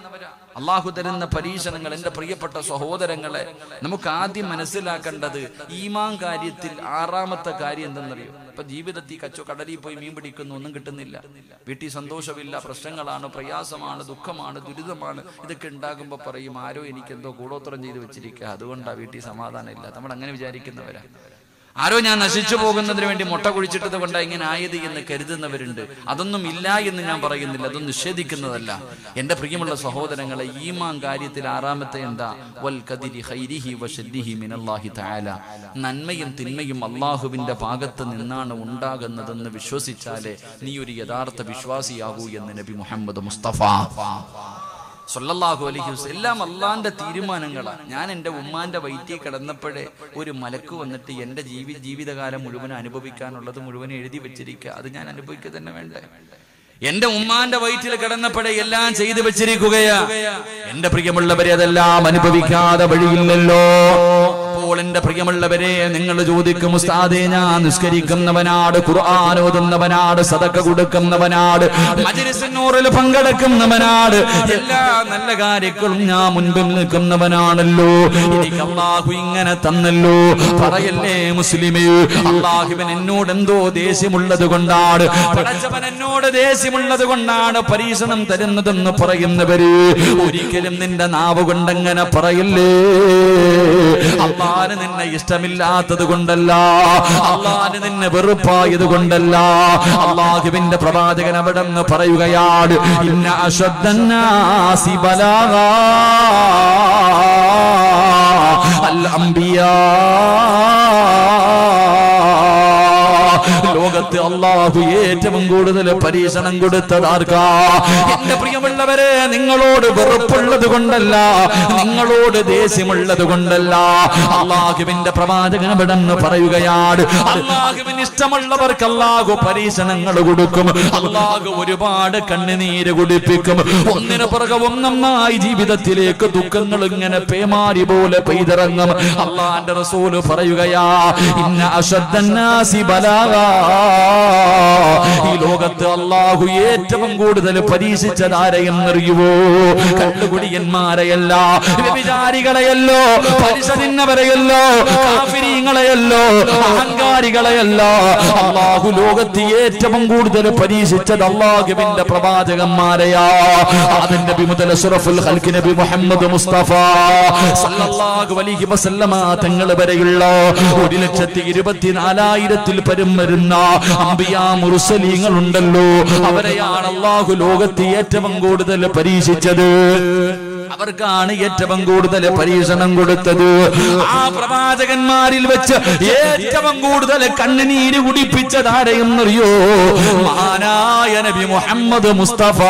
അല്ലാഹു തരുന്ന പരീക്ഷണങ്ങൾ, എന്റെ പ്രിയപ്പെട്ട സഹോദരങ്ങളെ, നമുക്ക് ആദ്യം മനസ്സിലാക്കേണ്ടത് ഈമാൻ കാര്യത്തിൽ ആറാമത്തെ കാര്യം എന്തെന്നറിയോ? ഇപ്പൊ ജീവിതത്തിൽ കടലിൽ പോയി മീൻ പിടിക്കുന്നു, ഒന്നും കിട്ടുന്നില്ല, വീട്ടിൽ സന്തോഷമില്ല, പ്രശ്നങ്ങളാണ്, പ്രയാസമാണ്, ദുഃഖമാണ്, ദുരിതമാണ്. ഇതൊക്കെ ഉണ്ടാകുമ്പോ പറയും, ആരോ എനിക്കെന്തോ കൂടോത്രം ചെയ്ത് വെച്ചിരിക്കുക, അതുകൊണ്ടാ വീട്ടിൽ സമാധാനം ഇല്ല. നമ്മൾ അങ്ങനെ വിചാരിക്കുന്നവരാ. ആരോ ഞാൻ നശിച്ചു പോകുന്നതിന് വേണ്ടി മുട്ട കുഴിച്ചിട്ടത് കൊണ്ടാ ഇങ്ങനെ ആയത് എന്ന് കരുതുന്നവരുണ്ട്. അതൊന്നും ഇല്ല എന്ന് ഞാൻ പറയുന്നില്ല, അതൊന്നും നിഷേധിക്കുന്നതല്ല. എന്റെ പ്രിയമുള്ള സഹോദരങ്ങളെ, ഈമാൻ കാര്യത്തിൽ ആറാമത്തെ എന്താ? വൽ ഖദരി ഖൈരിഹി വശർരിഹി മിനല്ലാഹി തആല. നന്മയും തിന്മയും അല്ലാഹുവിന്റെ ഭാഗത്ത് നിന്നാണ് ഉണ്ടാകുന്നതെന്ന് വിശ്വസിച്ചാലേ നീ ഒരു യഥാർത്ഥ വിശ്വാസിയാകൂ എന്ന് നബി മുഹമ്മദ് മുസ്തഫ സല്ലല്ലാഹു അലൈഹി വസല്ലം. എല്ലാം അള്ളാന്റെ തീരുമാനങ്ങളാണ്. ഞാൻ എൻ്റെ ഉമ്മാന്റെ വയറ്റിൽ കിടന്നപ്പോഴേ ഒരു മലക്ക് വന്നിട്ട് എൻ്റെ ജീവിതകാലം മുഴുവൻ അനുഭവിക്കാനുള്ളത് മുഴുവൻ എഴുതി വെച്ചിരിക്കുക. അത് ഞാൻ അനുഭവിക്കുക തന്നെ വേണ്ടേ? എന്റെ ഉമ്മാന്റെ വയറ്റിൽ കിടന്നപ്പോഴേ എല്ലാം ചെയ്തു വെച്ചിരിക്കുകയാ. എന്റെ പ്രിയമുള്ളവരെ, അതെല്ലാം അനുഭവിക്കാതെ വഴിയില്ലല്ലോ. അപ്പോൾ എന്റെ പ്രിയമുള്ളവരെ, നിങ്ങൾ ചോദിക്കും, ഉസ്താദേ ഞാൻ നിസ്കരിക്കുന്നവനാട്, ഖുർആൻ ഓതുന്നവനാട്, സദഖ കൊടുക്കുന്നവനാട്, മജ്‌ലിസുൻ നൂറിൽ പങ്കെടുക്കുന്നവനാട്, എല്ലാ നല്ല കാര്യങ്ങളും ഞാൻ മുൻപിൽ നിൽക്കുന്നവനാണല്ലോ, എനിക്ക് അല്ലാഹു ഇങ്ങനെ തന്നല്ലോ. പറയല്ലേ മുസ്ലിമേ, അല്ലാഹുവിൻ എന്നോട് എന്തോ ദേഷ്യമുള്ളത് കൊണ്ടാണ്, പടച്ചവൻ എന്നോട് ദേഷ്യമുള്ളത് കൊണ്ടാണ് പരീക്ഷണം തരുന്നതെന്ന് പറയുന്നവര് ഒരിക്കലും നിന്റെ നാവ് കൊണ്ടങ്ങനെ പറയല്ലേ. അള്ളാന് നിന്നെ ഇഷ്ടമില്ലാത്തത് കൊണ്ടല്ല, അള്ളാന് നിന്നെ വെറുപ്പായത് കൊണ്ടല്ല. അള്ളാഹുവിന്റെ പ്രവാചകൻ അവിടെ നിന്ന് പറയുകയാണ്, ഇന്ന അശദ്ദന്നാസി ബലാഗാ അൽ അംബിയാ. ലോകത്ത് അല്ലാഹു ഏറ്റവും കൂടുതൽ പരീക്ഷണം കൊടുത്തതാർക്കാ? എന്റെ പ്രിയമുള്ളവരെ, നിങ്ങളോട് വെറുപ്പുള്ളത് കൊണ്ടല്ല, നിങ്ങളോട് ദേഷ്യമുള്ളത് കൊണ്ടല്ല. അല്ലാഹുവിന്റെ പ്രവാചകൻ ഇവിടെ നിന്ന് പറയുകയാണ്, അല്ലാഹുവിന് ഇഷ്ടമുള്ളവർക്ക് അല്ലാഹു പരീക്ഷണങ്ങൾ കൊടുക്കും. അല്ലാഹു ഒരുപാട് കണ്ണുനീര് കുടിപ്പിക്കും. ഒന്നിനു പുറകെ ഒന്നൊന്നായി ജീവിതത്തിലേക്ക് ദുഃഖങ്ങൾ ഇങ്ങനെ പേമാരി പോലെ പെയ്തിറങ്ങും. അല്ലാഹുവിന്റെ റസൂൽ പറയുകയാ, ഇന്ന അശദ്ദന്നാസി ബലാഗാ. ഈ ലോകത്ത് അല്ലാഹു ഏറ്റവും കൂടുതൽ പരീക്ഷിച്ചതാരെയെന്നറിയുവോ? കള്ളുകുടിയന്മാരെയല്ല, വ്യഭിചാരികളെയല്ലോ, പരിശുദ്ധരെയല്ലോ, കാഫിരീങ്ങളെയല്ലോ, അഹങ്കാരികളെയല്ല. അല്ലാഹു ലോകത്ത് ഏറ്റവും കൂടുതൽ പരീക്ഷിച്ചത് അല്ലാഹുവിന്റെ പ്രവാചകന്മാരെയാ. ആദം നബി മുതൽ അഷ്റഫുൽ ഖൽഖ് നബി മുഹമ്മദ് മുസ്തഫ സല്ലല്ലാഹു അലൈഹി വസല്ലമ തങ്ങൾ വരെയുള്ള 1,24,000 പരം വരുന്ന അംബിയാ മുർസലീൻ മുർസലീങ്ങളുണ്ടല്ലോ, അവരെയാണ് അല്ലാഹു ലോകത്ത് ഏറ്റവും കൂടുതൽ പരീക്ഷിച്ചത്. അവർക്കാണ് ഏറ്റവും കൂടുതൽ പരീക്ഷണം കൊടുത്തത്. ആ പ്രവാചകന്മാരിൽ വെച്ച് ഏറ്റവും കൂടുതൽ കണ്ണുനീര് കുടിപ്പിച്ചതാരെയെന്നറിയോ? മഹാനായ നബി മുഹമ്മദ് മുസ്തഫ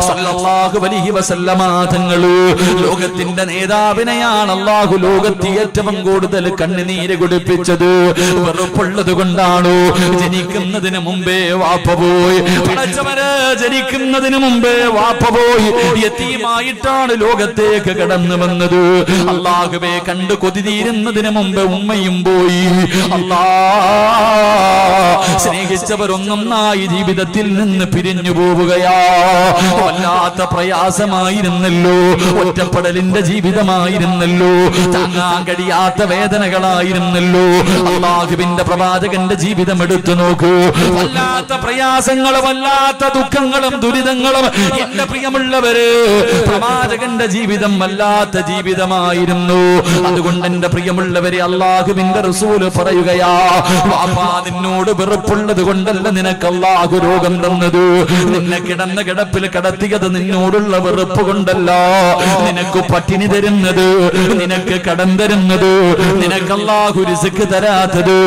സല്ലല്ലാഹു അലൈഹി വസല്ലമ തങ്ങള്. ലോകത്തിന്റെ നേതാവിനെയാണ് അല്ലാഹു ലോകത്ത് ഏറ്റവും കൂടുതൽ കണ്ണുനീര് കുടിപ്പിച്ചത്. വെറുപ്പുള്ളത് കൊണ്ടാണോ? ജനിക്കുന്നതിന് മുമ്പേ വാപ്പ പോയി. പടച്ചവന് ജനിക്കുന്നതിന് മുമ്പേ വാപ്പ പോയി. യതീമായിട്ടാണ് ലോകത്തേക്ക് കടന്നു വന്നത്. അല്ലാഹുവേ കണ്ടു കൊതിതീരുന്നതിന് മുമ്പ് ഉമ്മയും പോയി. സ്നേഹിച്ചവർ ഒന്നൊന്നായി ജീവിതത്തിൽ നിന്ന് പിരിഞ്ഞു പോവുകയാ. വല്ലാത്ത പ്രയാസമായിരുന്നല്ലോ, ഒറ്റപ്പെടലിന്റെ ജീവിതമായിരുന്നല്ലോ, താങ്ങാൻ കഴിയാത്ത വേദനകളായിരുന്നല്ലോ. അല്ലാഹുവിന്റെ പ്രവാചകന്റെ ജീവിതം എടുത്തു നോക്കൂ. വല്ലാത്ത പ്രയാസങ്ങളും വല്ലാത്ത ദുഃഖങ്ങളും ദുരിതങ്ങളും. എന്റെ പ്രിയമുള്ളവര്, പ്രവാചകന്റെ ജീവിതം വല്ലാത്ത ജീവിതമായിരുന്നു. അതുകൊണ്ട് എന്റെ പ്രിയമുള്ളവരെ, അല്ലാഹുവിന്റെ റസൂല് പറയുകയാ, വാപ്പാ നിന്നോട് വെറുപ്പുള്ളത് കൊണ്ടല്ല നിനക്ക് അല്ലാഹു രോഗം തന്നത്. നിന്നെ കിടന്ന കിടപ്പിൽ കടത്തിയത് നിന്നോടുള്ള വെറുപ്പ് കൊണ്ടല്ല. നിനക്ക് പട്ടിണി തരുന്നത്, നിനക്ക് കടം തരുന്നത്, നിനക്ക് അല്ലാഹു റിസ്ക് തരാത്തത്,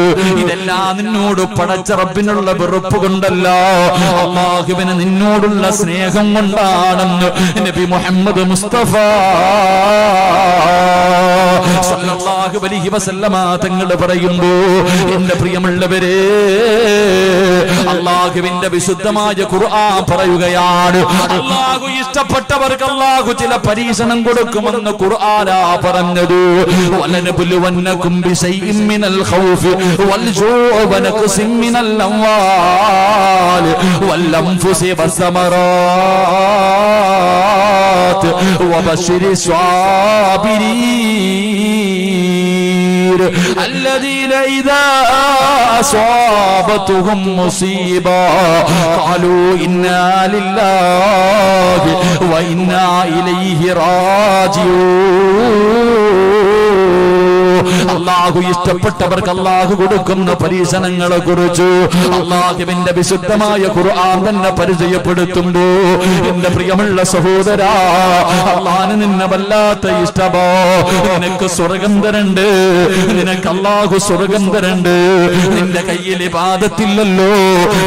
ഇതെല്ലാം നിന്നോട് പടച്ച റബ്ബിനുള്ള വെറുപ്പ് കൊണ്ടല്ല, അല്ലാഹുവിന് നിന്നോടുള്ള സ്നേഹം കൊണ്ടാണെന്ന് നബി മുഹമ്മദ് മുസ്തഫ സല്ലല്ലാഹു അലൈഹി വസല്ലമ തങ്ങൾ പറയുന്നു. എന്റെ പ്രിയമുള്ളവരെ, അല്ലാഹുവിന്റെ വിശുദ്ധമായ ഖുർആൻ പറയുകയാണ്, അല്ലാഹു ഇഷ്ടപ്പെട്ടവർക്ക് അല്ലാഹു ചില പരീക്ഷണം കൊടുക്കുമെന്ന് ഖുർആനാ പറഞ്ഞത്. വലനബുലുവന്നകും ബിശൈഇൻ മിനൽ ഖൗഫി വൽ ജൂഇ വനഖ്സിൻ മിനൽ അംവാലി വൽ അൻഫുസി വസ്സമറാത്ത് വബശ്ശിരി സ്വാബിരീൻ الذين إذا أصابتهم مصيبة قالوا إنا لله وإنا إليه راجعون. അല്ലാഹു ഇഷ്ടപ്പെട്ടവർക്ക് അല്ലാഹു കൊടുക്കുന്ന പരീക്ഷണങ്ങളെ കുറിച്ച് അല്ലാഹുവിന്റെ വിശുദ്ധമായ ഖുർആൻ തന്നെ പരിചയപ്പെടുത്തുമ്പോ, എന്റെ പ്രിയമുള്ള സഹോദരാ, അല്ലാഹു നിന്നെ വല്ലാത്ത ഇഷ്ടമോ? നിനക്ക് സ്വർഗം തരണ്ട്, നിനക്ക് അല്ലാഹു സ്വർഗം തരണ്ട്. നിന്റെ കയ്യിൽ ഇബാദത്തില്ലല്ലോ,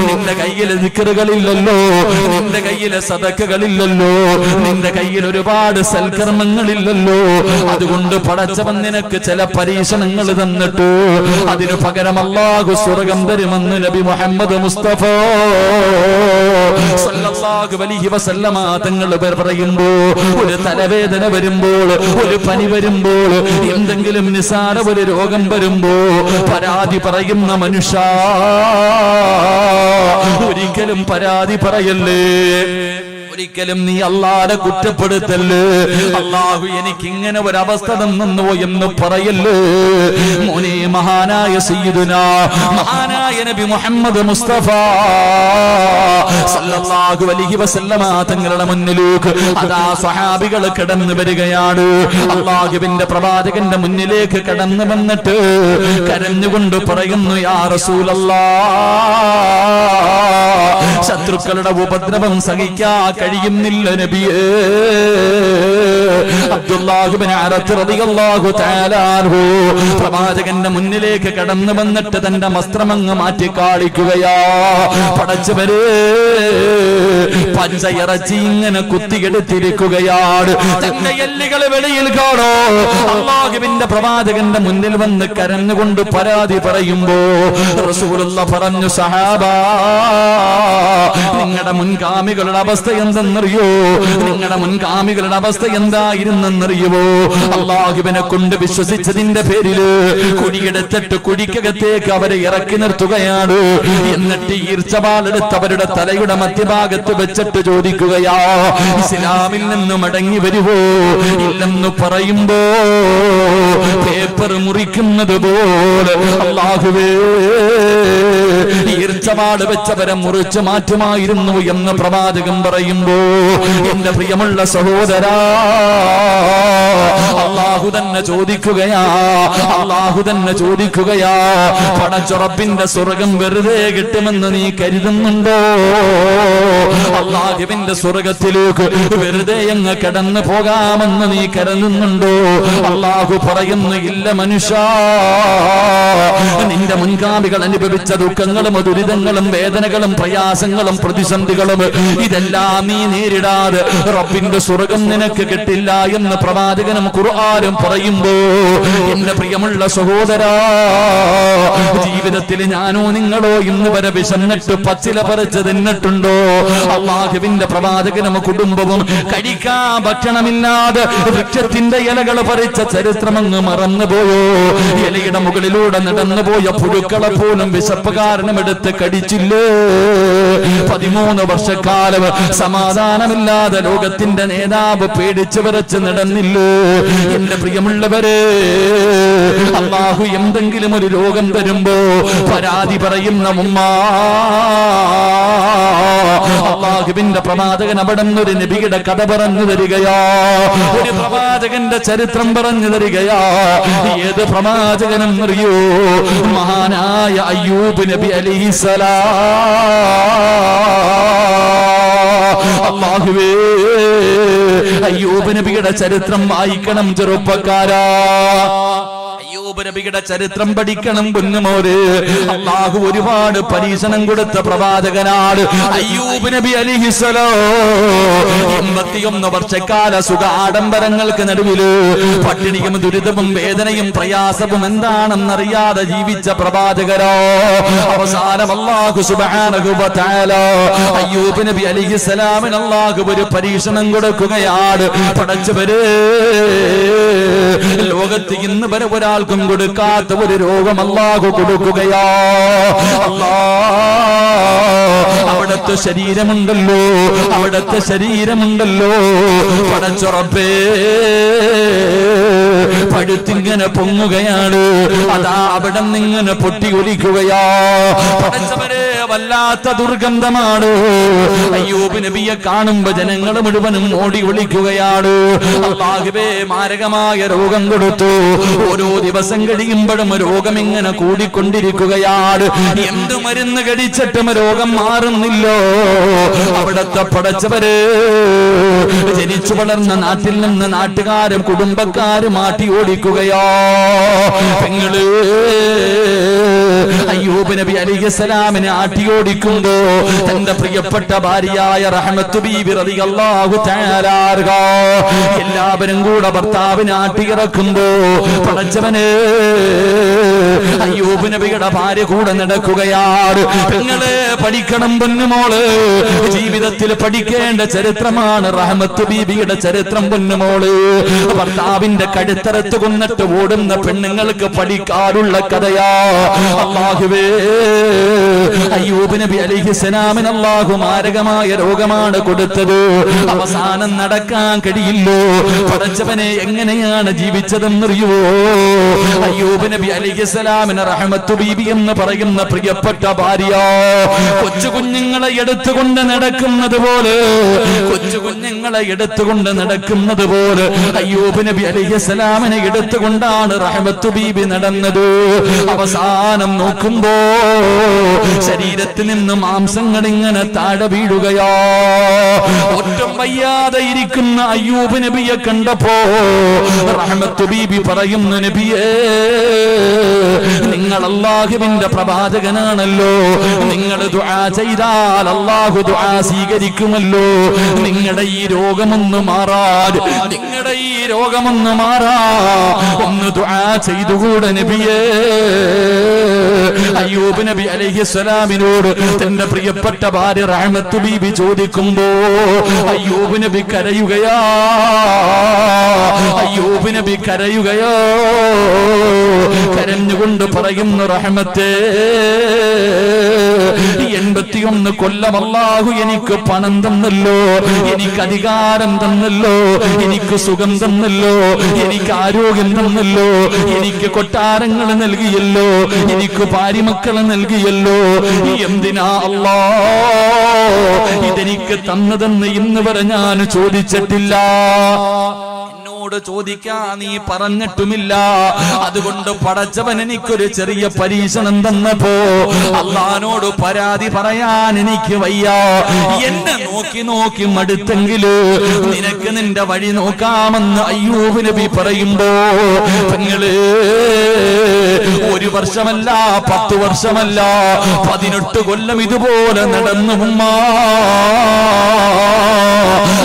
നിന്റെ കയ്യിൽ ദിക്റുകളില്ലല്ലോ, നിന്റെ കയ്യിൽ സദഖകളില്ലല്ലോ, നിന്റെ കയ്യിൽ ഒരുപാട് സൽക്കർമ്മങ്ങളില്ലല്ലോ. അതുകൊണ്ട് പടച്ചവൻ നിനക്ക് ചില പരീക്ഷണങ്ങൾ തന്നിട്ട് അതിനു പകരം അല്ലാഹു സ്വർഗം തരുമെന്ന് നബി മുഹമ്മദ് മുസ്തഫ സല്ലല്ലാഹു അലൈഹി വസല്ലമ തങ്ങൾ പറയുമ്പോ, ഒരു തലവേദന വരുമ്പോൾ, ഒരു പനി വരുമ്പോൾ, എന്തെങ്കിലും നിസാര ഒരു രോഗം വരുമ്പോ പരാതി പറയുന്ന മനുഷ്യ, ഒരിക്കലും പരാതി പറയല്ലേ, ഒരിക്കലും നീ അല്ലാഹുവെ കുറ്റപ്പെടുത്തല്ലേ. അല്ലാഹു എനിക്ക് ഇങ്ങനെ ഒരു അവസ്ഥ തന്നോ എന്ന് പറയല്ലേ. മോനെ, മഹാനായ സയ്യിദുനാ മഹാനായ നബി മുഹമ്മദ് മുസ്തഫ സല്ലല്ലാഹു അലൈഹി വസല്ലമ തങ്ങളുടെ മുന്നിലേക്ക് അതാ സ്വഹാബികൾ കടന്നു വരികയാണ്. അല്ലാഹുവിന്റെ പ്രവാചകന്റെ മുന്നിലേക്ക് കടന്നു വന്നിട്ട് കരഞ്ഞുകൊണ്ട് പറയുന്നു, യാ റസൂലല്ലാഹ്, ശത്രുക്കളുടെ ഉപദ്രവം സഹിക്കാൻ കഴിയുന്നില്ല നബിയേ. അബ്ദുല്ലാഹ് ഇബ്നു അറത്ത് റളിയല്ലാഹു തആല അൻഹു പ്രവാചകന്റെ മുന്നിലേക്ക് കടന്നു വന്നിട്ട് തന്റെ വസ്ത്രമങ്ങ് മാറ്റി കാണിക്കുകയാ. പടച്ചവരെ, പച്ചയിറച്ചി ഇങ്ങനെ കുത്തിയെടുത്തിരിക്കുകയാണ്. തന്റെ എല്ലുകൾ വെളിയിൽ കാണോ. അല്ലാഹുവിന്റെ പ്രവാചകന്റെ മുന്നിൽ വന്ന് കരഞ്ഞുകൊണ്ട് പരാതി പറയുമ്പോ റസൂലുള്ളാഹി പറഞ്ഞു, സഹാബാ, നിങ്ങളുടെ മുൻഗാമികളുടെ അവസ്ഥ എന്തെന്നറിയോ? നിങ്ങളുടെ മുൻഗാമികളുടെ അവസ്ഥ എന്തായിരുന്നെന്നറിയുമോ? അല്ലാഹുവിനെ കൊണ്ട് വിശ്വസിച്ചതിന്റെ പേരില് കുടിയെടുത്തിട്ട് കുടിക്കകത്തേക്ക് അവരെ ഇറക്കി നിർത്തുകയാണ്. എന്നിട്ട് ഈർച്ചവാളെടുത്ത് അവരുടെ തലയുടെ മധ്യഭാഗത്ത് വെച്ചിട്ട് ചോദിക്കുകയാ, ഇസ്ലാമിൽ നിന്ന് മടങ്ങി വരുവോ? ഇല്ലെന്ന് പറയുമ്പോ പേപ്പർ മുറിക്കുന്നത് പോലെ അല്ലാഹുവേ, ഈർച്ചവാള് വെച്ചവരെ മുറിച്ചു മാറ്റുമായിരുന്നു എന്ന് പ്രവാചകൻ പറയുമ്പോ, എന്റെ പ്രിയമുള്ള സഹോദരാ, അല്ലാഹു തന്നെ തന്നെ ചോദിക്കുകയാ, അല്ലാഹു തന്നെ ചോദിക്കുകയാ, പടച്ച റബ്ബിന്റെ സ്വർഗം വെറുതെ കിട്ടുമെന്ന് നീ കരുതുന്നുണ്ടോ? അല്ലാഹുവിന്റെ സ്വർഗത്തിലേക്ക് വെറുതെ അങ്ങ് കടന്നു പോകാമെന്ന് നീ കരുതുന്നുണ്ടോ? അല്ലാഹു പറയുന്നു, ഇല്ല മനുഷ്യ, നിന്റെ മുൻഗാമികൾ അനുഭവിച്ച ദുഃഖങ്ങളും ദുരിതങ്ങളും വേദനകളും പ്രയാസങ്ങളും പ്രതിസന്ധികളും ഇതെല്ലാം നീ നേരിടാതെ റബ്ബിന്റെ സ്വർഗം നിനക്ക് കിട്ടില്ല എന്ന് പ്രവാചകനും ഖുർആനും പറയുമ്പോ, എന്റെ പ്രിയമുള്ള സഹോദരാ, ജീവിതത്തിൽ ഞാനോ നിങ്ങളോ ഇന്ന് വരെ വിശന്നിട്ട് പച്ചില പറിച്ച് തിന്നിട്ടുണ്ടോ? അല്ലാഹുവിന്റെ പ്രവാചകനും കുടുംബവും കഴിക്കാൻ ഭക്ഷണമില്ലാതെ വൃക്ഷത്തിന്റെ ഇലകൾ പറിച്ച ചരിത്രമങ്ങ് മറന്നുപോയോ? ഇലയുടെ മുകളിലൂടെ നടന്നുപോയ പുഴുക്കളെ പോലും വിശപ്പ് കാരണം എടുത്ത് കടിച്ചില്ലേ? 13 വർഷക്കാലം സമാധാനമില്ലാതെ ലോകത്തിന്റെ നേതാവ് പേടിച്ചു വിറച്ച് നടന്നില്ലേ? എന്റെ പ്രിയമുള്ളവരെ, അല്ലാഹു എന്തെങ്കിലും ഒരു രോഗം തരുമ്പോ പരാതി പറയുന്ന ഉമ്മ, അല്ലാഹുവിന്റെ പ്രവാചകൻ അവിടെ ഒരു നബിയുടെ കഥ പറഞ്ഞു തരികയാ, ഒരു പ്രവാചകന്റെ ചരിത്രം പറഞ്ഞു തരികയാ. ഏത് പ്രവാചകനും അറിയോ? മഹാനായ അയ്യൂബ് നബി അലൈഹിസ്സലാം. അല്ലാഹുവേ, അയ്യൂബ് നബിയുടെ ചരിത്രം വായിക്കണം ചെറുപ്പക്കാരാ. അയ്യൂബ് നബിയുടെ ചരിത്രം പഠിക്കണം പൊന്നുമോര്. അല്ലാഹു ഒരുപാട് പരീക്ഷണം കൊടുത്ത പ്രവാചകനാണ് അയ്യൂബ് നബി അലൈഹിസ്സലാം. 81 വർഷക്കാല സുഖ ആഡംബരങ്ങൾക്ക് നടുവില് പട്ടിണിയും ദുരിതവും വേദനയും പ്രയാസവും എന്താണെന്നറിയാതെ ജീവിച്ച പ്രവാചകരോ, അവസാനം അല്ലാഹു സുബ്ഹാനഹു വ തആല അയ്യൂബ് നബി അലൈഹിസ്സലാമിന് അല്ലാഹു ഒരു പരീക്ഷണം കൊടുക്കുകയാണ്. പടച്ചവരെ, ലോകത്ത് ഇന്ന് വരെ ഒരാൾക്കും കൊടുക്കാത്ത ഒരു രോഗം അല്ലാഹു കൊടുക്കുകയാ. അവിടത്തെ ശരീരമുണ്ടല്ലോ, അവിടത്തെ ശരീരമുണ്ടല്ലോ, പടച്ച റബ്ബേ, പഴുത്തിങ്ങനെ പൊങ്ങുകയാണ്. അതാ അവിടെ നിന്നിങ്ങനെ പൊട്ടി ഒലിക്കുകയാ. പടച്ചവരെ, വല്ലാത്ത ദുർഗന്ധമാണ്. അയ്യൂബ് നബിയെ കാണുമ്പോ ജനങ്ങൾ മുഴുവനും ഓടി ഒളിക്കുകയാണ്. അല്ലാഹുവേ, മാരകമായ രോഗം കൊടുത്തു. ഓരോ ദിവസം കഴിയുമ്പോഴും രോഗം ഇങ്ങനെ കൂടിക്കൊണ്ടിരിക്കുകയാണ്. എന്ത് മരുന്ന് കഴിച്ചിട്ടും രോഗം മാറുന്നില്ലോ. അവിടത്തെ പടച്ചവര് ജനിച്ചു വളർന്ന നാട്ടിൽ നിന്ന് നാട്ടുകാരും കുടുംബക്കാരും മാറ്റി ഓടിക്കുകയോ. പെങ്ങള് അയ്യൂബ് നബി അലൈഹിസ്സലാമിനെ ആട്ടിയോടിക്കുമ്പോ തന്റെ പ്രിയപ്പെട്ട ഭാര്യയായ റഹ്മത്ത് ബീബി റളിയല്ലാഹു തആല അൻഹ എല്ലാവരും കൂടെ ഭർത്താവിനെ ആട്ടിയിറക്കുമ്പോ പടച്ചവനെ അയ്യൂബ് നബിയുടെ ഭാര്യ കൂടെ നടക്കുകയാണ്. പെങ്ങളെ, പഠിക്കണം പൊന്നുമോള്, ജീവിതത്തിൽ പഠിക്കേണ്ട ചരിത്രമാണ് റഹ്മത്ത് ബീബിയുടെ ചരിത്രം പൊന്നുമോള്. ഭർത്താവിന്റെ കഴുത്തറത്ത് കൊന്നിട്ട് ഓടുന്ന പെണ്ണുങ്ങൾക്ക് പഠിക്കാനുള്ള കഥയാ. അല്ലാഹുവേ, അയ്യൂബ് നബി അലൈഹിസ്സലാമിന് അല്ലാഹു മാരകമായ രോഗമാണ് കൊടുത്തത്. അവസാനം നടക്കാൻ കഴിയില്ലോ. പടച്ചവനെ, എങ്ങനെയാണ് ജീവിച്ചതെന്നറിയോ? അയ്യൂബ് നബി അലൈഹിസ്സലാമിന് റഹ്മത്ത് ബീബി എന്ന് പറയുന്ന പ്രിയപ്പെട്ട ഭാര്യ കൊച്ചു കുഞ്ഞുങ്ങളെ എടുത്തുകൊണ്ട് നടക്കുന്നത് പോലെ, കൊച്ചു കുഞ്ഞുങ്ങളെ എടുത്തുകൊണ്ട് നടക്കുന്നത് പോലെ അയ്യൂബ് നബി അലൈഹിസ്സലാമിനെ എടുത്തുകൊണ്ടാണ് റഹ്മത്ത് ബീബി നടന്നത്. അവസാനം നോക്കുമ്പോ ശരീരത്തിൽ നിന്ന് മാംസങ്ങൾ ഇങ്ങനെ താഴെ വീഴുകയോ. ഒട്ടും വയ്യാതെ ഇരിക്കുന്ന അയ്യൂബ് നബിയെ കണ്ടപ്പോ റഹ്മത്ത് ബീബി പറയുന്നു, നബിയേ, നിങ്ങൾ അല്ലാഹുവിന്റെ പ്രവാചകനാണല്ലോ. നിങ്ങൾ ദുആ ചെയ്താൽ അല്ലാഹു ദുആ സ്വീകരിക്കുമല്ലോ. നിങ്ങളുടെ ഈ രോഗമൊന്ന് മാറാൻ, നിങ്ങളുടെ ഈ രോഗമൊന്ന് മാറാ ഒന്ന് ദുആ ചെയ്തുകൂടെ നബിയേ? അയ്യൂബ് നബി അലൈഹിസ്സലാമിനോട് തന്റെ പ്രിയപ്പെട്ട ഭാര്യ റഹ്മത്ത് ബീബി ചോദിക്കുമ്പോ അയ്യൂബ് നബി കരയുകയാ. അയ്യൂബ് നബി കരയുകയോ. കരഞ്ഞുകൊണ്ട് പറയുന്നു, റഹ്മത്തേ, 81 കൊല്ലം അല്ലാഹു എനിക്ക് പണം തന്നല്ലോ, എനിക്ക് അധികാരം തന്നല്ലോ, എനിക്ക് സുഖം തന്നല്ലോ, എനിക്ക് ആരോഗ്യം തന്നല്ലോ, എനിക്ക് കൊട്ടാരങ്ങൾ നൽകിയല്ലോ, എനിക്ക് ഭാര്യമക്കളെ നൽകിയല്ലോ. എന്തിനാ അല്ലാ ഇതെനിക്ക് തന്നതെന്ന് ഇന്ന് വരെ ഞാൻ ചോദിച്ചിട്ടില്ല. എന്നോട് ചോദിക്കാൻ നീ പറഞ്ഞിട്ടുമില്ല. അതുകൊണ്ട് പടച്ചവൻ എനിക്കൊരു ചെറിയ പരീക്ഷണം തന്നപ്പോ അള്ളാനോട് പരാതി പറയാൻ എനിക്ക് വയ്യ. എന്നെ നോക്കി നോക്കി മടുത്തെങ്കില് നിനക്ക് നിന്റെ വഴി നോക്കാമെന്ന് അയ്യൂബ് നബി പറയുമ്പോ പെങ്ങള് 1 വർഷമല്ല 10 വർഷമല്ല 18 കൊല്ലം ഇതുപോലെ നടന്നു.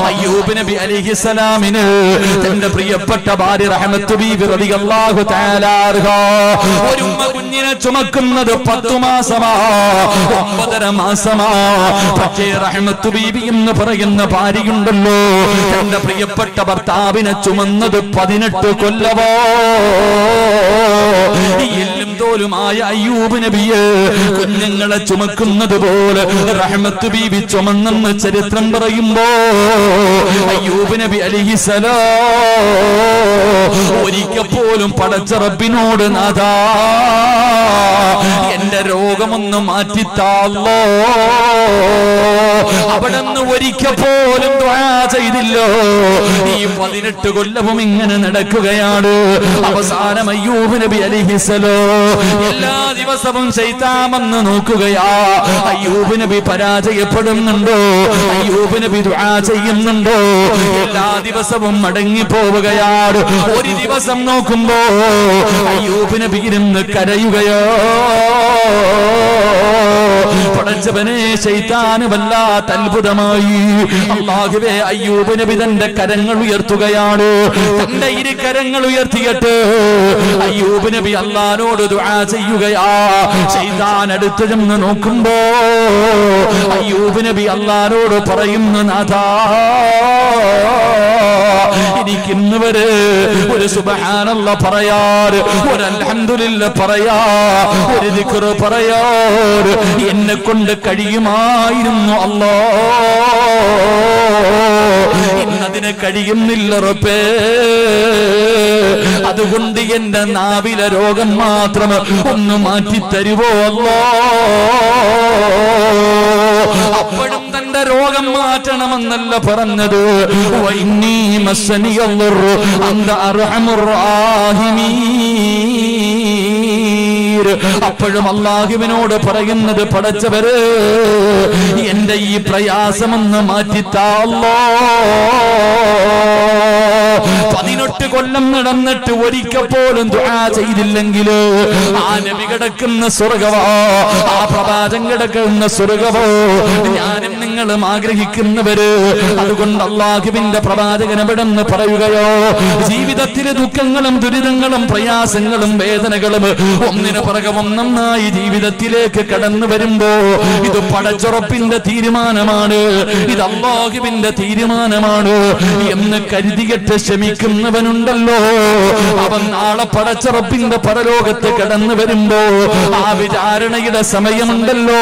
അയ്യൂബ് നബി അലൈഹിസ്സലാമിന് തന്റെ പ്രിയപ്പെട്ട ഭാര്യ റഹ്മത്ത് ബീവി റളിയല്ലാഹു തആല അൻഹ ഒരു കുഞ്ഞിനെ ചുമക്കുന്നത് 10 മാസമാ, 9.5 മാസമാ. പക്ഷേ റഹ്മത്ത് ബീവി എന്ന് പറയുന്ന ഭാര്യയുണ്ടല്ലോ, തന്റെ പ്രിയപ്പെട്ട ഭർത്താവിനെ ചുമന്നത് 18 കൊല്ലമോ. എല്ലും തോലുമായ അയ്യൂബ് നബിയെ കുഞ്ഞുങ്ങളെ ചുമക്കുന്നത് പോലെ റഹ്മത്ത് ബീവി ചുമന്നെന്ന് ചരിത്രം പറയുമ്പോ അയ്യൂബ് നബി അലൈഹിസ്സലാം ഒരിക്കൽ പോലും പടച്ച റബ്ബിനോട് നാഥാ എന്റെ രോഗമൊന്ന് മാറ്റിത്താല്ലോ, അവിടെന്ന് ഒരിക്കൽ പോലും ദുആ ചെയ്തില്ലോ. ഈ 18 കൊല്ലവും ഇങ്ങനെ നടക്കുകയാണ്. അവസാനം അയ്യൂബ് നബി അലൈഹിസ്സലാം എല്ലാ ദിവസവും ശൈത്താൻ വന്ന് നോക്കുകയാ. അയ്യൂബ് നബി പരാജയപ്പെടുന്നുണ്ടോ? അയ്യൂബ് നബി ദുആ ചെയ്യുന്നുണ്ടോ? എല്ലാ ദിവസവും മടങ്ങി പോവുകയാണ്. ഒരു ദിവസം നോക്കുമ്പോ അയ്യൂബ് നബി ഇരുന്ന് കരയുകയോ. പടച്ചവനെ ശൈത്താന് വല്ലാത്ത അത്ഭുതമായി. അല്ലാഹുവേ, അയ്യൂബ് നബി തന്റെ കരങ്ങൾ ഉയർത്തുകയാണ്. തന്റെ 2 കരങ്ങൾ ഉയർത്തിയിട്ട് അയ്യൂബ് നബി അല്ലാഹുവോട് ദുആ ചെയ്യുകയാ. ശൈത്താൻ അടുത്ത് ചെന്ന് നോക്കുമ്പോ അയ്യൂബ് നബി അല്ലാഹുവോട് പറയുന്നു, നാഥാ എനിക്കിന്ന് വരെ ഒരു സുബ്ഹാനല്ലാഹ് പറയാറ്, ഒരു അൽഹംദുലില്ലാഹ് പറയാ, ഒരു ദിക്ർ പറയാറ് എന്നെ കൊണ്ട് കഴിയുമായിരുന്നു അല്ലാഹ്. ഇന്നതിന് കഴിയുന്നില്ല റബ്ബേ. അതുകൊണ്ട് എന്റെ നാവിലെ രോഗം മാത്രം ഒന്ന് മാറ്റിത്തരുവോ അല്ലാഹ്. അപ്പോഴും തന്റെ രോഗം മാറ്റണമെന്നല്ല പറഞ്ഞത്. വഇന്നീ മസ്സനിയൽ അന്ത അർഹമുർ റഹീമീൻ. അപ്പോഴും അല്ലാഹുവിനോട് പറയുന്നത്, പടച്ചവരെ എന്റെ ഈ പ്രയാസമൊന്ന് മാറ്റിത്താ അല്ലാഹ്. 18 കൊല്ലം നടന്നിട്ട് ഒരിക്കൽ പോലും ദുആ ചെയ്തില്ലെങ്കിൽ ആ നബി കിടക്കുന്ന സ്വർഗമോ, ആ പ്രവാചകൻ കിടക്കുന്ന സ്വർഗമോ ഞാനും നിങ്ങളും ആഗ്രഹിക്കുന്നവര്. അതുകൊണ്ട് അല്ലാഹുവിന്റെ പ്രവാചകൻ എവിടെന്ന് പറയുകയോ, ജീവിതത്തിലെ ദുഃഖങ്ങളും ദുരിതങ്ങളും പ്രയാസങ്ങളും വേദനകളും ഒന്നിനു പുറകെ ഒന്നായി ജീവിതത്തിലേക്ക് കടന്നു വരുമ്പോ ഇത് പടച്ചുറപ്പിന്റെ തീരുമാനമാണ്, ഇത് അല്ലാഹുവിന്റെ തീരുമാനമാണ് എന്ന് കരുതിയിട്ട് ക്ഷമിക്കുന്നവനുണ്ടല്ലോ, അവൻ നാളെ പടച്ചുറപ്പിന്റെ പരലോകത്ത് കടന്നു വരുമ്പോ ആ വിചാരണയുടെ സമയമുണ്ടല്ലോ,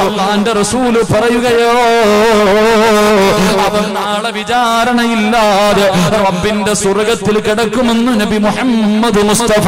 അല്ലാഹുവിന്റെ റസൂല് പറയുകയോ, അവൻ നാളെ വിചാരണയില്ലാതെ റബ്ബിന്റെ സ്വർഗ്ഗത്തിൽ കിടക്കുമെന്ന് നബി മുഹമ്മദ് മുസ്തഫ.